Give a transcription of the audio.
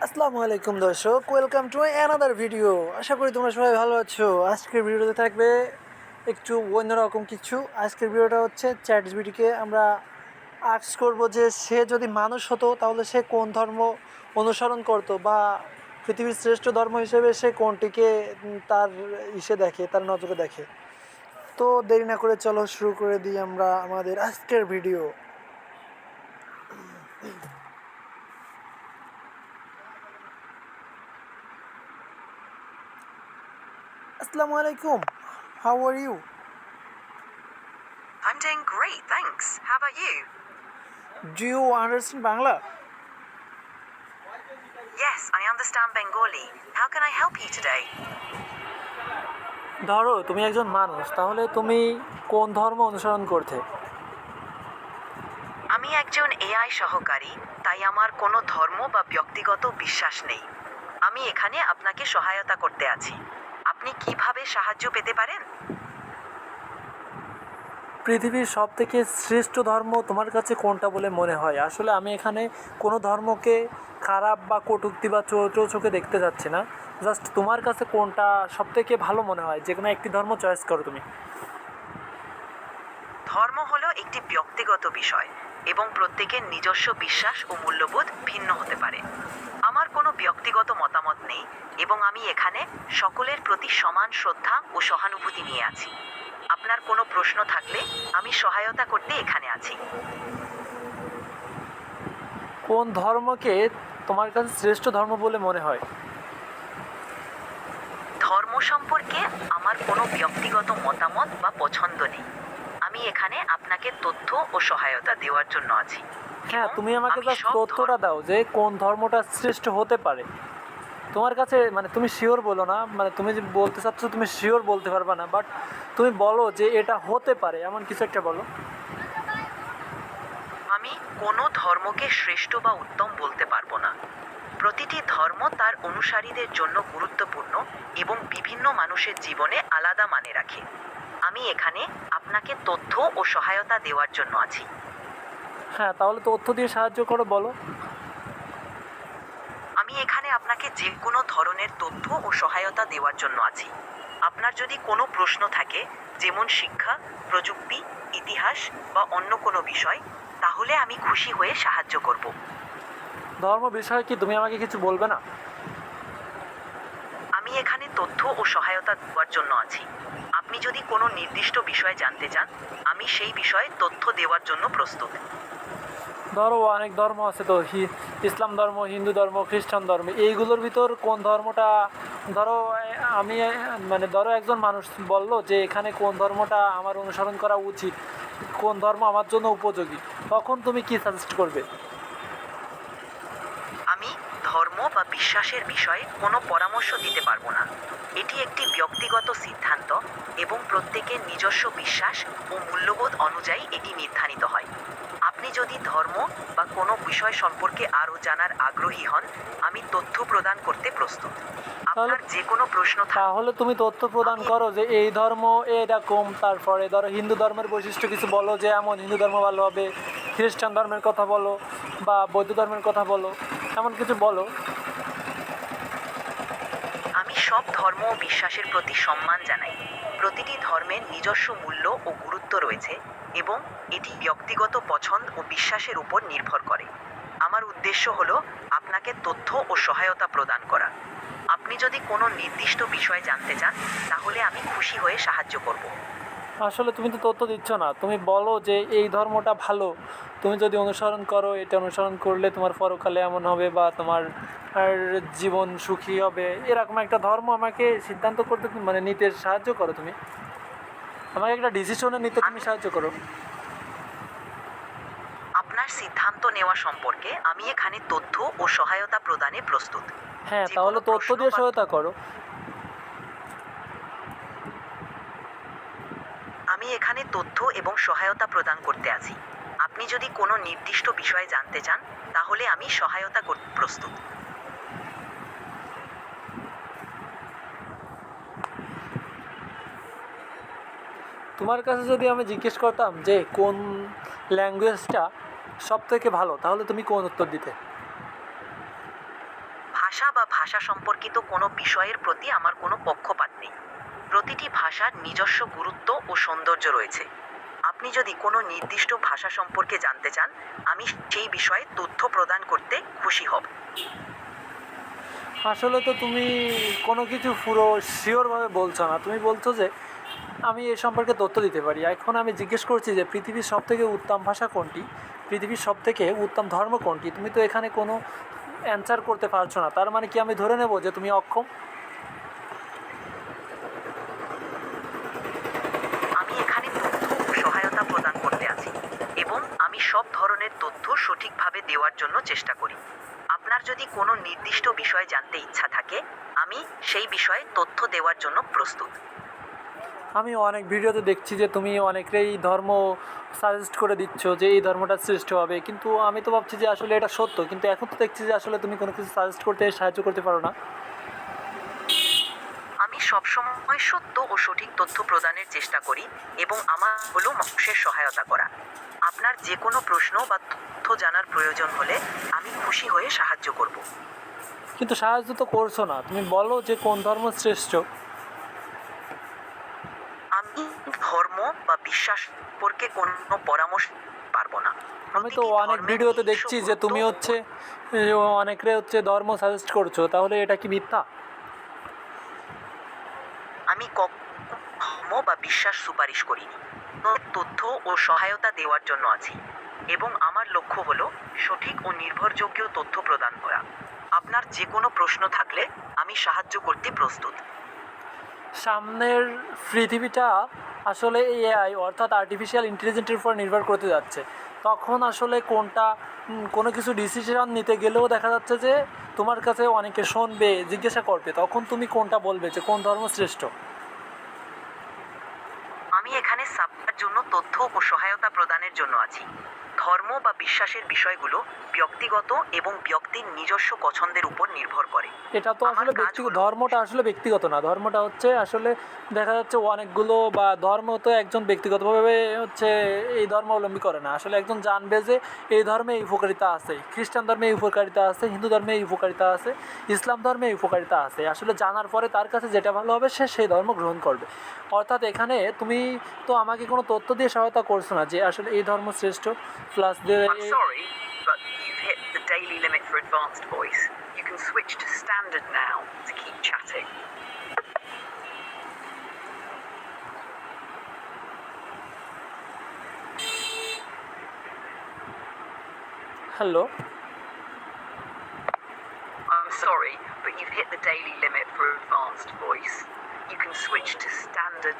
আসসালামু আলাইকুম দর্শক, ওয়েলকাম টু অ্যানাদার ভিডিও। আশা করি তোমরা সবাই ভালো আছো। আজকের ভিডিওতে থাকবে একটু অন্যরকম কিছু। আজকের ভিডিওটা হচ্ছে চ্যাট জিপিটিকে আমরা আস্ক করব যে সে যদি মানুষ হতো তাহলে সে কোন ধর্ম অনুসরণ করতো, বা পৃথিবীর শ্রেষ্ঠ ধর্ম হিসেবে সে কোনটিকে তার দেখে, তার নজরে দেখে। তো দেরি না করে চলো শুরু করে দিই আমরা আমাদের আজকের ভিডিও। আসসালামু আলাইকুম, how are you? I'm doing great, thanks. How about you? Do you understand Bangla? Yes, I understand Bengali. How can I help you today? ধরো তুমি একজন মানুষ, তাহলে তুমি কোন ধর্ম অনুসরণ করতে? আমি একজন এআই সহকারী, তাই আমার কোনো ধর্ম বা ব্যক্তিগত বিশ্বাস নেই। আমি এখানে আপনাকে সহায়তা করতে আছি। আপনি কিভাবে সাহায্য পেতে পারেন? পৃথিবীর সব থেকে শ্রেষ্ঠ ধর্ম তোমার কাছে কোনটা বলে মনে হয়? আসলে আমি এখানে কোনো ধর্মকে খারাপ বা কটূক্তি বা চরিত্র চোখে দেখতে যাচ্ছি না। জাস্ট তোমার কাছে কোনটা সব থেকে ভালো মনে হয়, যে কোনো একটি ধর্ম চয়েস করো তুমি। ধর্ম হলো একটি ব্যক্তিগত বিষয় এবং প্রত্যেকের নিজস্ব বিশ্বাস ও মূল্যবোধ ভিন্ন হতে পারে। আমার কোনো ব্যক্তিগত মতামত নেই এবং আমি এখানে সকলের প্রতি সমান শ্রদ্ধা ও সহানুভূতি নিয়ে আছি। আপনার কোনো প্রশ্ন থাকলে আমি সহায়তা করতে এখানে আছি। কোন ধর্মকে তোমার কাছে শ্রেষ্ঠ ধর্ম বলে মনে হয়? ধর্ম সম্পর্কে আমার কোনো ব্যক্তিগত মতামত বা পছন্দ নেই। আমি এখানে আপনাকে তথ্য ও সহায়তা দেওয়ার জন্য আছি। হ্যাঁ, এবং তুমি আমাকে আমি জাস্ট সব তথ্যটা দাও যে কোন ধর্মটা শ্রেষ্ঠ হতে পারে তোমার কাছে। মানে তুমি শিওর বলো না, মানে তুমি যে বলতে চাচ্ছ তুমি শিওর বলতে পারবে না, বাট তুমি বলো যে এটা হতে পারে, এমন কিছু একটা বলো। আমি কোনো ধর্মকে শ্রেষ্ঠ বা উত্তম বলতে পারবো না। প্রতিটি ধর্ম তার অনুসারীদের জন্য গুরুত্বপূর্ণ এবং বিভিন্ন মানুষের জীবনে আলাদা মানে রাখে। আমি এখানে আপনাকে তথ্য ও সহায়তা দেওয়ার জন্য আছি। হ্যাঁ, তাহলে তথ্য দিয়ে সাহায্য করো, বলো। আমি এখানে আপনাকে যে কোনো ধরনের তথ্য ও সহায়তা দেওয়ার জন্য আছি। আপনার যদি কোনো প্রশ্ন থাকে, যেমন শিক্ষা, প্রযুক্তি, ইতিহাস বা অন্য কোনো বিষয়, তাহলে আমি খুশি হয়ে সাহায্য করব। ধর্ম বিষয়ে কি তুমি আমাকে কিছু বলবে না? আমি এখানে তথ্য ও সহায়তা দেওয়ার জন্য আছি। আপনি যদি কোনো নির্দিষ্ট বিষয় জানতে চান, আমি সেই বিষয়ে তথ্য দেওয়ার জন্য প্রস্তুত। ধরো অনেক ধর্ম আছে তো, ইসলাম ধর্ম, হিন্দু ধর্ম, খ্রিস্টান ধর্ম, এইগুলোর ভিতর কোন ধর্মটা, ধরো আমি মানে ধরো একজন মানুষ বললো যে এখানে কোন ধর্মটা আমার অনুসরণ করা উচিত, কোন ধর্ম আমার জন্য উপযোগী, তখন তুমি কি সাজেস্ট করবে? আমি ধর্ম বা বিশ্বাসের বিষয়ে কোনো পরামর্শ দিতে পারবো না। এটি একটি ব্যক্তিগত সিদ্ধান্ত এবং প্রত্যেকের নিজস্ব বিশ্বাস ও মূল্যবোধ অনুযায়ী এটি নির্ধারিত হয়। আপনি যদি ধর্ম বা কোনো বিষয় সম্পর্কে আরও জানার আগ্রহী হন, আমি তথ্য প্রদান করতে প্রস্তুত। তাহলে আপনার যে কোনো প্রশ্ন তাহলে তুমি তথ্য প্রদান করো যে এই ধর্ম এরকম, তারপরে ধরো হিন্দু ধর্মের বৈশিষ্ট্য কিছু বলো, যে এমন হিন্দু ধর্ম ভালো হবে, খ্রিস্টান ধর্মের কথা বলো, বা বৌদ্ধ ধর্মের কথা বলো, এমন কিছু বলো। আমি সব ধর্ম ও বিশ্বাসের প্রতি সম্মান জানাই। প্রতিটি ধর্মের নিজস্ব মূল্য ও গুরুত্ব রয়েছে এবং এটি ব্যক্তিগত পছন্দ ও বিশ্বাসের উপর নির্ভর করে। আমার উদ্দেশ্য হলো আপনাকে তথ্য ও সহায়তা প্রদান করা। আপনি যদি কোনো নির্দিষ্ট বিষয় জানতে চান, তাহলে আমি খুশি হয়ে সাহায্য করব। আসলে তুমি তো তথ্য দিচ্ছ না, তুমি বলো যে এই ধর্মটা ভালো, তুমি যদি অনুসরণ করো, এটা অনুসরণ করলে তোমার পরকালে এমন হবে, বা তোমার আর জীবন সুখী হবে, এরকম একটা ধর্ম আমাকে সিদ্ধান্ত করতে মানে নিতে সাহায্য করো তুমি, আমাকে একটা ডিসিশনে নিতে তুমি আমি সাহায্য করো। আপনার সিদ্ধান্ত নেওয়া সম্পর্কে আমি এখানে তথ্য ও সহায়তা প্রদানে প্রস্তুত। হ্যাঁ, যে তাহলে কোনো তথ্য প্রশ্ন দিয়ে বা সহায়তা করো। আমি এখানে তথ্য এবং সহায়তা প্রদান করতে আছি। আপনি যদি কোনো নির্দিষ্ট বিষয়ে জানতে চান, তাহলে আমি সহায়তা করতে প্রস্তুত। তোমার কাছে যদি আমি জিজ্ঞেস করতাম যে কোন ল্যাঙ্গুয়েজটা সব থেকে ভালো, তাহলে তুমি কোন উত্তর দিতে? বা ভাষা সম্পর্কিত কোনো বিষয়ের প্রতি আমার কোনো পক্ষপাত নেই। প্রতিটি ভাষার নিজস্ব গুরুত্ব ও সৌন্দর্য রয়েছে। আপনি যদি কোনো নির্দিষ্ট ভাষা সম্পর্কে জানতে চান, আমি সেই বিষয়ে তথ্য প্রদান করতে খুশি হব। আসলে তো তুমি কোনো কিছু পুরো শিওরভাবে বলছো না। তুমি বলছো যে আমি এ সম্পর্কে তথ্য দিতে পারি। এখন আমি জিজ্ঞেস করছি যে পৃথিবীর সবথেকে উত্তম ভাষা কোনটি, পৃথিবীর সবথেকে উত্তম ধর্ম কোনটি। তুমি তো এখানে কোনো অ্যান্সার করতে পারছো না। তার মানে কি আমি ধরে নেব যে তুমি অক্ষম? আমি এখানে তথ্য ও সহায়তা প্রদান করতে আছি এবং আমি সব ধরনের তথ্য সঠিকভাবে দেওয়ার জন্য চেষ্টা করি। আপনার যদি কোনো নির্দিষ্ট বিষয় জানতে ইচ্ছা থাকে, আমি সেই বিষয়ে তথ্য দেওয়ার জন্য প্রস্তুত। আমি অনেক ভিডিওতে দেখছি যে তুমি অনেকেই ধর্ম সাজেস্ট করে দিচ্ছ যে এই ধর্মটা শ্রেষ্ঠ হবে, কিন্তু আমি তো ভাবছি যে আসলে এটা সত্য, কিন্তু এখন তো দেখছি যে আসলে তুমি কোনো কিছু সাজেস্ট করতে সাহায্য করতে পারো না। আমি সবসময় সত্য ও সঠিক তথ্য প্রদানের চেষ্টা করি এবং আমার হলো মানুষের সহায়তা করা। আপনার যে কোনো প্রশ্ন বা তথ্য জানার প্রয়োজন হলে আমি খুশি হয়ে সাহায্য করব। কিন্তু সাহায্য তো করছো না। তুমি বলো যে কোন ধর্ম শ্রেষ্ঠ। আমি ধর্ম বা বিশ্বাস সম্পর্কে কোনো পরামর্শ পারবো না। আমি তো প্রতিটি অনেক ধর্মের ভিডিওতে নিজস্ব দেখছি যে তুমি গুরুত্ব ও হচ্ছে অনেকরে হচ্ছে ধর্ম সাজেস্ট করছো, তাহলে এটা কি মিথ্যা? আমি কখনো ধর্ম বা বিশ্বাস সুপারিশ করিনি। তথ্য ও সহায়তা দেওয়ার জন্য আছি এবং আমার লক্ষ্য হলো সঠিক ও নির্ভরযোগ্য তথ্য প্রদান করা। আপনার যে কোনো প্রশ্ন থাকলে আমি সাহায্য করতে প্রস্তুত। সামনের পৃথিবীটা আসলে এআই অর্থাৎ আর্টিফিশিয়াল ইন্টেলিজেন্সের উপর নির্ভর করতে যাচ্ছে। তখন আসলে কোনটা কোনো কিছু ডিসিশন নিতে গেলেও দেখা যাচ্ছে যে তোমার কাছে অনেকে শুনবে, জিজ্ঞাসা করবে, তখন তুমি কোনটা বলবে যে কোন ধর্ম শ্রেষ্ঠ? আমি এখানে সাপোর্টের জন্য তথ্য ও সহায়তা প্রদানের জন্য আছি। ধর্ম বা বিশ্বাসের বিষয়গুলো ব্যক্তিগত এবং ব্যক্তির নিজস্ব পছন্দের উপর নির্ভর করে। এটা তো আমার আসলে কাজ হলো ধর্মটা আসলে ব্যক্তিগত না। ধর্মটা হচ্ছে আসলে দেখা যাচ্ছে অনেকগুলো, বা ধর্ম তো একজন ব্যক্তিগতভাবে হচ্ছে এই ধর্মাবলম্বী করে না। আসলে একজন জানবে যে এই ধর্মে এই উপকারিতা আছে, খ্রিস্টান ধর্মে এই উপকারিতা আছে, হিন্দু ধর্মে এই উপকারিতা আছে, ইসলাম ধর্মে এই উপকারিতা আছে। আসলে জানার পরে তার কাছে যেটা ভালো হবে সে সেই ধর্ম গ্রহণ করবে। অর্থাৎ এখানে তুমি তো আমাকে কোনো তথ্য দিয়ে সহায়তা করছো না যে আসলে এই ধর্ম শ্রেষ্ঠ plus I'm sorry, but you've hit the daily limit for advanced voice. You can switch to standard now to keep chatting. Hello. I'm sorry, but you've hit the daily limit for advanced voice. You can switch to standard